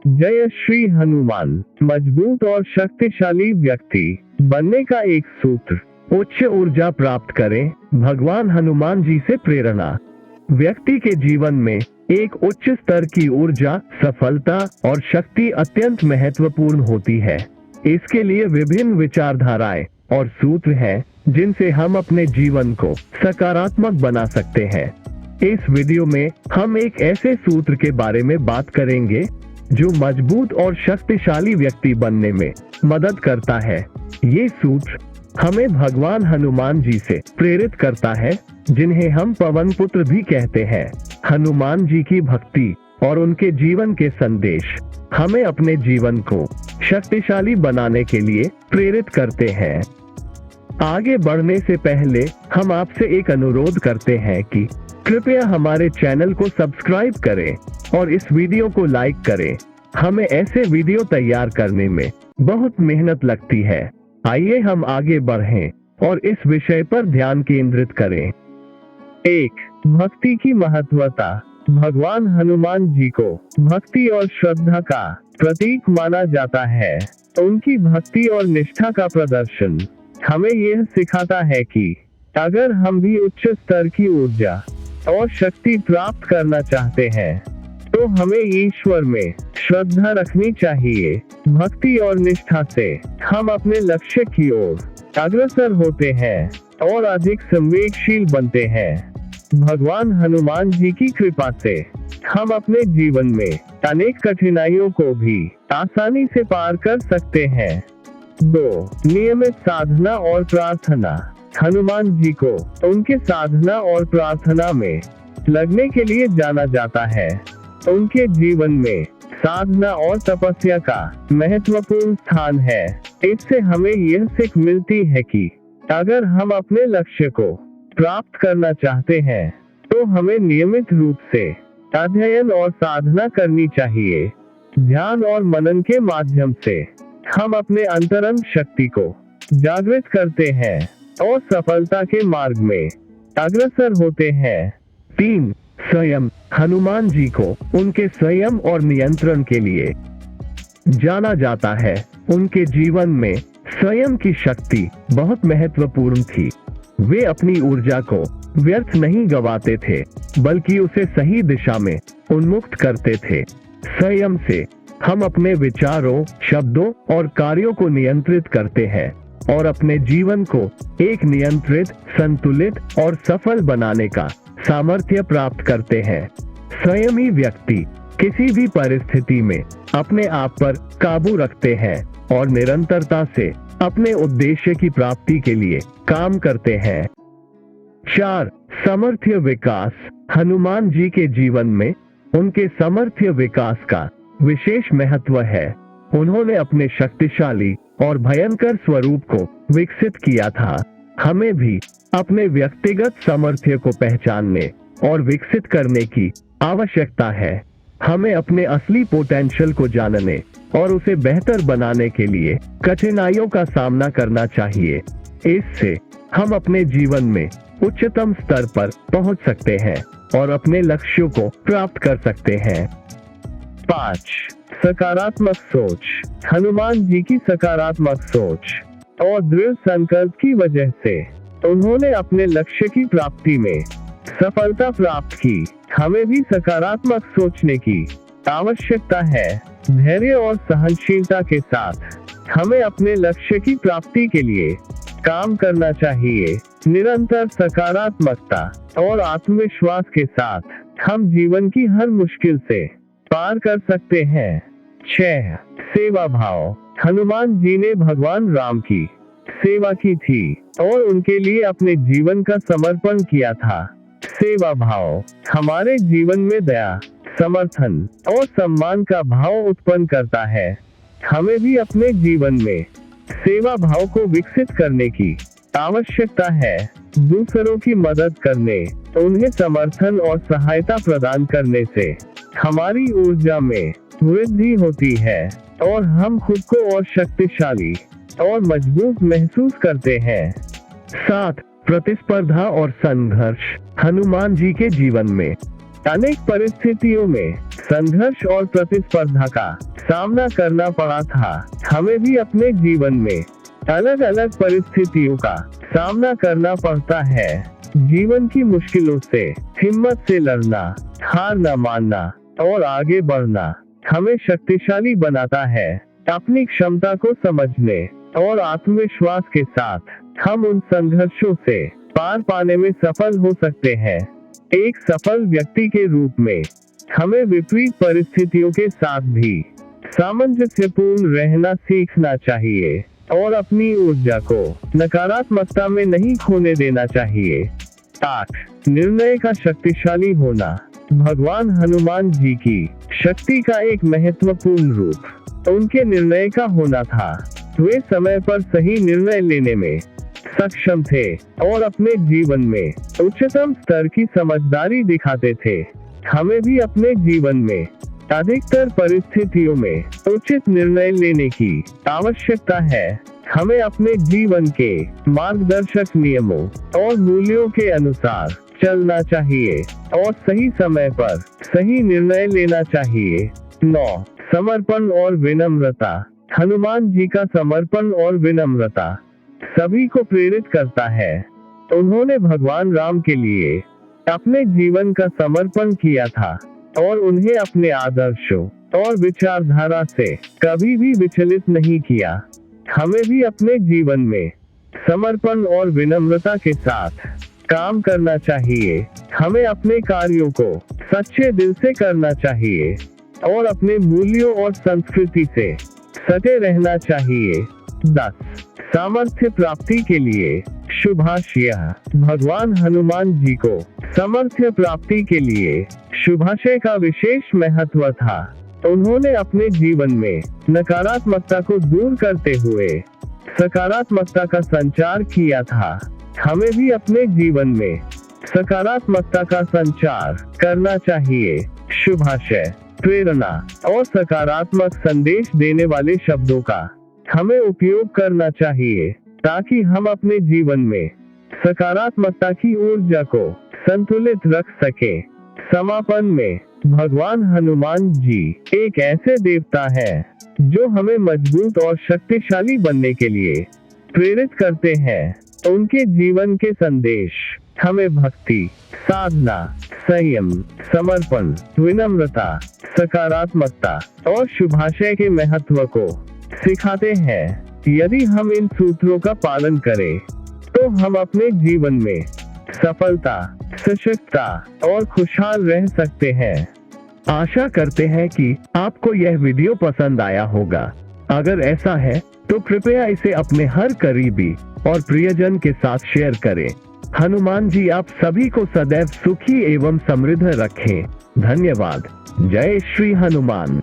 जय श्री हनुमान। मजबूत और शक्तिशाली व्यक्ति बनने का एक सूत्र। उच्च ऊर्जा प्राप्त करें। भगवान हनुमान जी से प्रेरणा। व्यक्ति के जीवन में एक उच्च स्तर की ऊर्जा, सफलता और शक्ति अत्यंत महत्वपूर्ण होती है। इसके लिए विभिन्न विचारधाराएं और सूत्र हैं जिनसे हम अपने जीवन को सकारात्मक बना सकते हैं। इस वीडियो में हम एक ऐसे सूत्र के बारे में बात करेंगे जो मजबूत और शक्तिशाली व्यक्ति बनने में मदद करता है। ये सूत्र हमें भगवान हनुमान जी से प्रेरित करता है, जिन्हें हम पवन पुत्र भी कहते हैं। हनुमान जी की भक्ति और उनके जीवन के संदेश हमें अपने जीवन को शक्तिशाली बनाने के लिए प्रेरित करते हैं। आगे बढ़ने से पहले हम आपसे एक अनुरोध करते हैं कि कृपया हमारे चैनल को सब्सक्राइब करें और इस वीडियो को लाइक करें। हमें ऐसे वीडियो तैयार करने में बहुत मेहनत लगती है। आइए हम आगे बढ़ें और इस विषय पर ध्यान केंद्रित करें। 1. भक्ति की महत्वता। भगवान हनुमान जी को भक्ति और श्रद्धा का प्रतीक माना जाता है। उनकी भक्ति और निष्ठा का प्रदर्शन हमें यह सिखाता है कि अगर हम भी उच्च स्तर की ऊर्जा और शक्ति प्राप्त करना चाहते हैं तो हमें ईश्वर में श्रद्धा रखनी चाहिए। भक्ति और निष्ठा से हम अपने लक्ष्य की ओर अग्रसर होते हैं और अधिक संवेदनशील बनते हैं। भगवान हनुमान जी की कृपा से हम अपने जीवन में अनेक कठिनाइयों को भी आसानी से पार कर सकते हैं। 2. नियमित साधना और प्रार्थना। हनुमान जी को उनके साधना और प्रार्थना में लगने के लिए जाना जाता है। उनके जीवन में साधना और तपस्या का महत्वपूर्ण स्थान है। इससे हमें यह सीख मिलती है कि अगर हम अपने लक्ष्य को प्राप्त करना चाहते हैं तो हमें नियमित रूप से अध्ययन और साधना करनी चाहिए। ध्यान और मनन के माध्यम से हम अपने अंतरंग शक्ति को जागृत करते हैं और सफलता के मार्ग में अग्रसर होते हैं। 3. संयम। हनुमान जी को उनके संयम और नियंत्रण के लिए जाना जाता है। उनके जीवन में संयम की शक्ति बहुत महत्वपूर्ण थी। वे अपनी ऊर्जा को व्यर्थ नहीं गवाते थे, बल्कि उसे सही दिशा में उन्मुक्त करते थे। संयम से हम अपने विचारों, शब्दों और कार्यों को नियंत्रित करते हैं और अपने जीवन को एक नियंत्रित, संतुलित और सफल बनाने का सामर्थ्य प्राप्त करते हैं। संयमी व्यक्ति किसी भी परिस्थिति में अपने आप पर काबू रखते हैं और निरंतरता से अपने उद्देश्य की प्राप्ति के लिए काम करते हैं। 4. सामर्थ्य विकास। हनुमान जी के जीवन में उनके सामर्थ्य विकास का विशेष महत्व है। उन्होंने अपने शक्तिशाली और भयंकर स्वरूप को विकसित किया था। हमें भी अपने व्यक्तिगत सामर्थ्य को पहचानने और विकसित करने की आवश्यकता है। हमें अपने असली पोटेंशियल को जानने और उसे बेहतर बनाने के लिए कठिनाइयों का सामना करना चाहिए। इससे हम अपने जीवन में उच्चतम स्तर पर पहुंच सकते हैं और अपने लक्ष्यों को प्राप्त कर सकते हैं। 5. सकारात्मक सोच। हनुमान जी की सकारात्मक सोच और दृढ़ संकल्प की वजह से उन्होंने अपने लक्ष्य की प्राप्ति में सफलता प्राप्त की। हमें भी सकारात्मक सोचने की आवश्यकता है। धैर्य और सहनशीलता के साथ हमें अपने लक्ष्य की प्राप्ति के लिए काम करना चाहिए। निरंतर सकारात्मकता और आत्मविश्वास के साथ हम जीवन की हर मुश्किल से पार कर सकते हैं। 6. सेवा भाव। हनुमान जी ने भगवान राम की सेवा की थी और उनके लिए अपने जीवन का समर्पण किया था। सेवा भाव हमारे जीवन में दया, समर्थन और सम्मान का भाव उत्पन्न करता है। हमें भी अपने जीवन में सेवा भाव को विकसित करने की आवश्यकता है। दूसरों की मदद करने, उन्हें समर्थन और सहायता प्रदान करने से हमारी ऊर्जा में वृद्धि होती है और हम खुद को और शक्तिशाली और मजबूत महसूस करते हैं। 7. प्रतिस्पर्धा और संघर्ष। हनुमान जी के जीवन में अनेक परिस्थितियों में संघर्ष और प्रतिस्पर्धा का सामना करना पड़ा था। हमें भी अपने जीवन में अलग अलग परिस्थितियों का सामना करना पड़ता है। जीवन की मुश्किलों से हिम्मत से लड़ना, हार न मानना और आगे बढ़ना हमें शक्तिशाली बनाता है। अपनी क्षमता को समझने और आत्मविश्वास के साथ हम उन संघर्षों से पार पाने में सफल हो सकते हैं। एक सफल व्यक्ति के रूप में हमें विपरीत परिस्थितियों के साथ भी सामंजस्यपूर्ण रहना सीखना चाहिए और अपनी ऊर्जा को नकारात्मकता में नहीं खोने देना चाहिए। 8. निर्णय का शक्तिशाली होना। भगवान हनुमान जी की शक्ति का एक महत्वपूर्ण रूप उनके निर्णय का होना था। वे समय पर सही निर्णय लेने में सक्षम थे और अपने जीवन में उच्चतम स्तर की समझदारी दिखाते थे। हमें भी अपने जीवन में अधिकतर परिस्थितियों में उचित निर्णय लेने की आवश्यकता है। हमें अपने जीवन के मार्गदर्शक नियमों और मूल्यों के अनुसार चलना चाहिए और सही समय पर सही निर्णय लेना चाहिए। 9. समर्पण और विनम्रता। हनुमान जी का समर्पण और विनम्रता सभी को प्रेरित करता है। उन्होंने भगवान राम के लिए अपने जीवन का समर्पण किया था और उन्हें अपने आदर्शों और विचारधारा से कभी भी विचलित नहीं किया। हमें भी अपने जीवन में समर्पण और विनम्रता के साथ काम करना चाहिए। हमें अपने कार्यों को सच्चे दिल से करना चाहिए और अपने मूल्यों और संस्कृति से सटे रहना चाहिए। 10. सामर्थ्य प्राप्ति के लिए शुभाशय। भगवान हनुमान जी को सामर्थ्य प्राप्ति के लिए शुभाशय का विशेष महत्व था। उन्होंने अपने जीवन में नकारात्मकता को दूर करते हुए सकारात्मकता का संचार किया था। हमें भी अपने जीवन में सकारात्मकता का संचार करना चाहिए। शुभाशय, प्रेरणा और सकारात्मक संदेश देने वाले शब्दों का हमें उपयोग करना चाहिए ताकि हम अपने जीवन में सकारात्मकता की ऊर्जा को संतुलित रख सके। समापन में भगवान हनुमान जी एक ऐसे देवता हैं जो हमें मजबूत और शक्तिशाली बनने के लिए प्रेरित करते हैं। उनके जीवन के संदेश हमें भक्ति, साधना, संयम, समर्पण, विनम्रता, सकारात्मकता और शुभाशय के महत्व को सिखाते हैं। यदि हम इन सूत्रों का पालन करें तो हम अपने जीवन में सफलता, सशक्तता और खुशहाल रह सकते हैं। आशा करते हैं कि आपको यह वीडियो पसंद आया होगा। अगर ऐसा है तो कृपया इसे अपने हर करीबी और प्रियजन के साथ शेयर करें। हनुमान जी आप सभी को सदैव सुखी एवं समृद्ध रखें। धन्यवाद। जय श्री हनुमान।